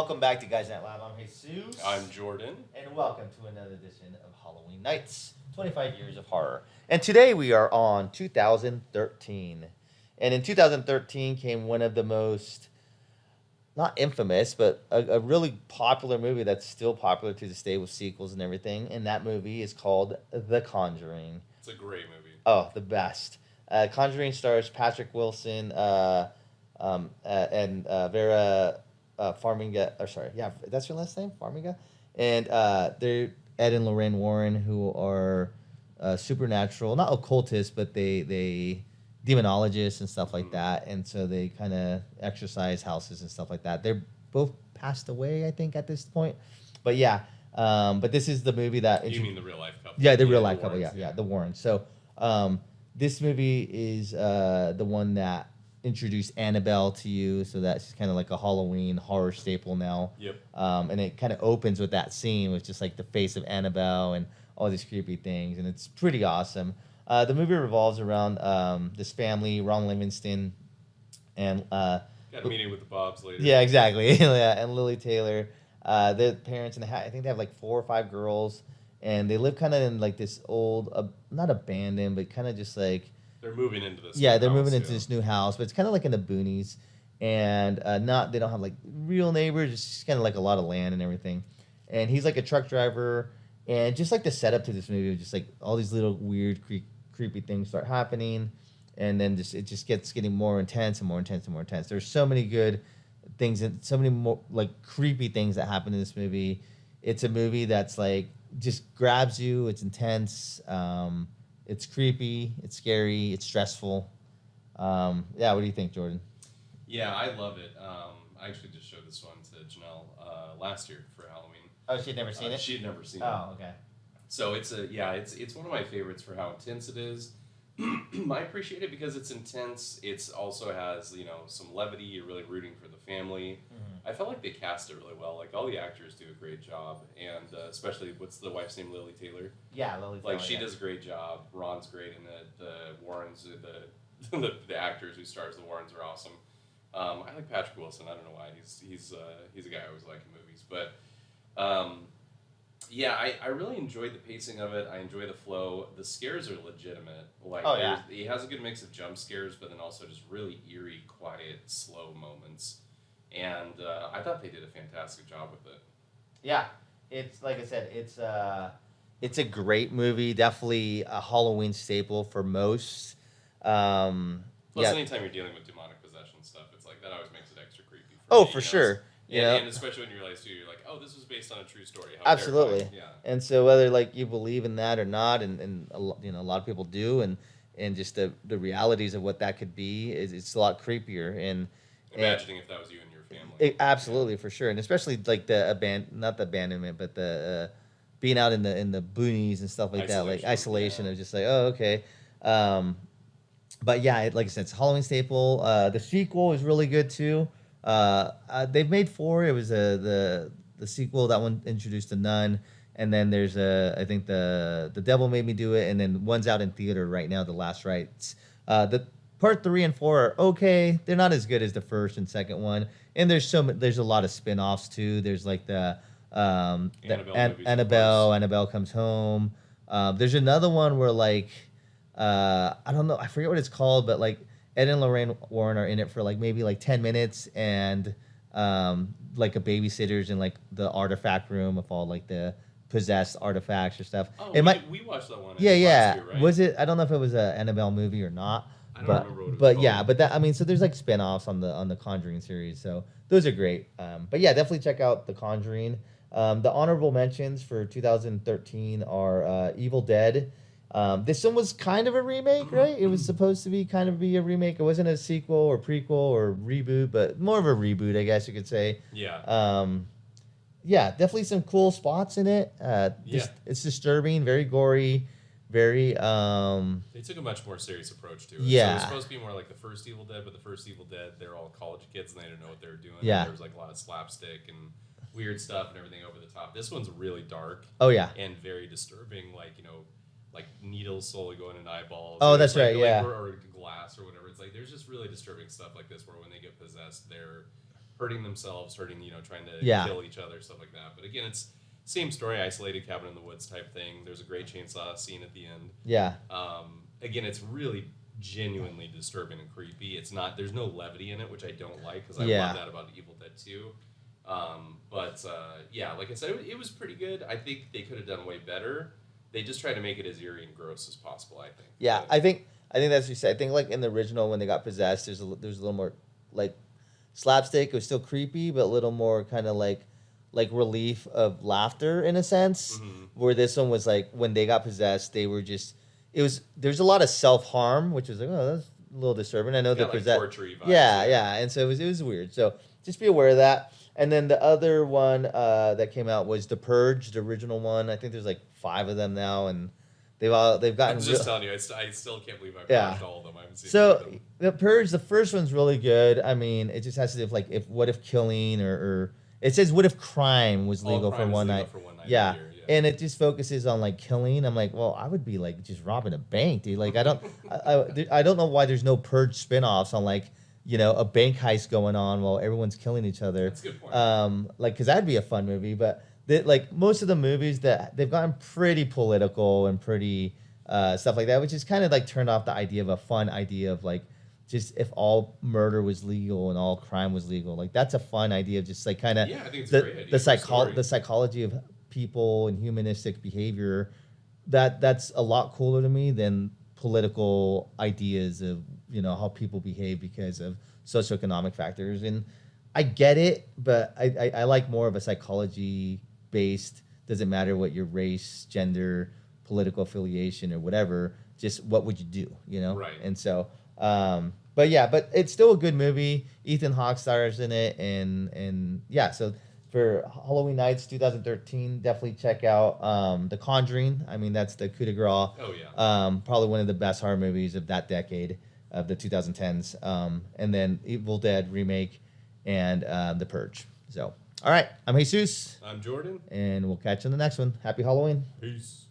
welcome back to Guys Night Lab. I'm Jesus. I'm Jordan. And welcome to another edition of Halloween Nights, 25 Years of Horror. And today we are on 2013. And in 2013 came one of the most, not infamous, but a really popular movie that's still popular to this day with sequels and everything. And that movie is called The Conjuring. It's a great movie. Oh, the best. Conjuring stars Patrick Wilson and Vera Farmiga. Or sorry, yeah, that's your last name, Farmiga. And they're Ed and Lorraine Warren, who are supernatural, not occultists, but they demonologists and stuff like that. And so they kind of exercise houses and stuff like that. They're both passed away, I think, at this point. But yeah, but this is the movie that... You mean the real life couple? Yeah, the real life couple, yeah, the Warrens. So this movie is the one that introduced Annabelle to you, so that's kind of like a Halloween horror staple now. Yep. And it kind of opens with that scene with just like the face of Annabelle and all these creepy things, and it's pretty awesome. The movie revolves around this family, Ron Livingston, and... Got a meeting with the Bobs later. Yeah, exactly. Yeah, and Lily Taylor. Their parents, and I think they have like 4 or 5 girls, and they live kind of in like this old, not abandoned, but kind of just like... They're moving into this. Yeah, they're moving into this new house, but it's kind of like in the boonies, and they don't have like real neighbors. It's just kind of like a lot of land and everything. And he's like a truck driver, and just like the setup to this movie, just like all these little weird, creepy things start happening, and then it just gets getting more intense and more intense and more intense. There's so many good things and so many more like creepy things that happen in this movie. It's a movie that's like just grabs you. It's intense. It's creepy. It's scary. It's stressful. Yeah, what do you think, Jordan? Yeah, I love it. I actually just showed this one to Janelle last year for Halloween. Oh, she'd never seen it? She had never seen it. Oh, okay. So it's one of my favorites for how intense it is. I appreciate it because it's intense. It also has, some levity. You're really rooting for the family. Mm-hmm. I felt like they cast it really well. Like, all the actors do a great job. And especially, what's the wife's name? Lily Taylor? Yeah, Lily Taylor. Like, she does a great job. Ron's great in it. The Warrens, the actors who stars the Warrens are awesome. I like Patrick Wilson. I don't know why. He's a guy I always like in movies. But... yeah, I really enjoyed the pacing of it. I enjoy the flow. The scares are legitimate. Like, oh, yeah. He has a good mix of jump scares, but then also just really eerie, quiet, slow moments. And I thought they did a fantastic job with it. Yeah, it's like I said, it's a great movie. Definitely a Halloween staple for most. Plus, anytime you're dealing with demonic possession stuff, it's like that always makes it extra creepy. For sure. And especially when you realize too, you're like, oh, this was based on a true story. How absolutely. Terrifying. Yeah. And so whether like you believe in that or not, and a lot of people do, and just the realities of what that could be it's a lot creepier. And imagining if that was you and your family. Absolutely, for sure, and especially like not the abandonment, but the being out in the boonies and stuff like that, like isolation of just like, oh, okay. But yeah, like I said, it's a Halloween staple. The sequel is really good too. They've made 4. It was the sequel. That one introduced the Nun, and then there's I think the Devil Made Me Do It, and then one's out in theater right now, The Last Rites. The part 3 and 4 are okay. They're not as good as the first and second one, and there's a lot of spin-offs too. There's like the Annabelle Comes Home. There's another one where like I don't know, I forget what it's called, but like Ed and Lorraine Warren are in it for like maybe like 10 minutes, and like a babysitter's in like the artifact room with all like the possessed artifacts or stuff. Oh, we watched that one. Yeah. Last year, right? Was it? I don't know if it was an Annabelle movie or not. I don't remember what it was but called. Yeah, but that, I mean, so there's like spin-offs on the Conjuring series, so those are great. But yeah, definitely check out The Conjuring. The honorable mentions for 2013 are Evil Dead. This one was kind of a remake, right? It was supposed to be a remake. It wasn't a sequel or prequel or reboot, but more of a reboot, I guess you could say. Yeah. Yeah, definitely some cool spots in it. It's disturbing, very gory, very... They took a much more serious approach to it. Yeah. So it was supposed to be more like the first Evil Dead, but the first Evil Dead, they're all college kids and they didn't know what they were doing. Yeah. There was like a lot of slapstick and weird stuff and everything over the top. This one's really dark. Oh, yeah. And very disturbing, like needles slowly going in eyeballs. Oh, that's right, like, yeah. Or glass or whatever. It's like there's just really disturbing stuff like this where when they get possessed, hurting themselves, trying to Yeah. kill each other, stuff like that. But again, it's same story, isolated cabin in the woods type thing. There's a great chainsaw scene at the end. Yeah. Again, it's really genuinely disturbing and creepy. It's not. There's no levity in it, which I don't like because I love that about Evil Dead 2. Yeah, like I said, it was pretty good. I think they could have done way better. They just tried to make it as eerie and gross as possible, I think. Yeah, I think that's what you said. I think like in the original when they got possessed, there's a little more like slapstick. It was still creepy, but a little more kind of like relief of laughter in a sense. Mm-hmm. Where this one was like when they got possessed, they were just there's a lot of self harm, which was like, oh, that's a little disturbing. I know the like torture-y vibes, yeah, and so it was weird. So just be aware of that. And then the other one that came out was The Purge, the original one. I think there's like 5 of them now, and they've gotten. I'm just telling you, I still can't believe I've watched all of them. I haven't seen all of them. The Purge, the first one's really good. I mean, it just has to do with like what if killing or it says what if crime was legal for one night. Yeah. And it just focuses on like killing. I'm like, well, I would be like just robbing a bank, dude. Like I don't know why there's no Purge spinoffs on like, a bank heist going on while everyone's killing each other. That's a good point. Like, because that'd be a fun movie. But like most of the movies that they've gotten pretty political and pretty stuff like that, which is kind of like turned off the idea of a fun idea of like just if all murder was legal and all crime was legal. Like that's a fun idea of just like kind of I think it's a great idea. The psychology of people and humanistic behavior. That's a lot cooler to me than political ideas of how people behave because of socioeconomic factors. And I get it, but I like more of a psychology based, doesn't matter what your race, gender, political affiliation or whatever, just what would you do, Right. And so but it's still a good movie. Ethan Hawke stars in it, and yeah, so for Halloween Nights 2013, definitely check out The Conjuring. I mean, that's the coup de grace. Oh, yeah. Probably one of the best horror movies of that decade, of the 2010s. And then Evil Dead remake and The Purge. So, all right. I'm Jesus. I'm Jordan. And we'll catch you in the next one. Happy Halloween. Peace.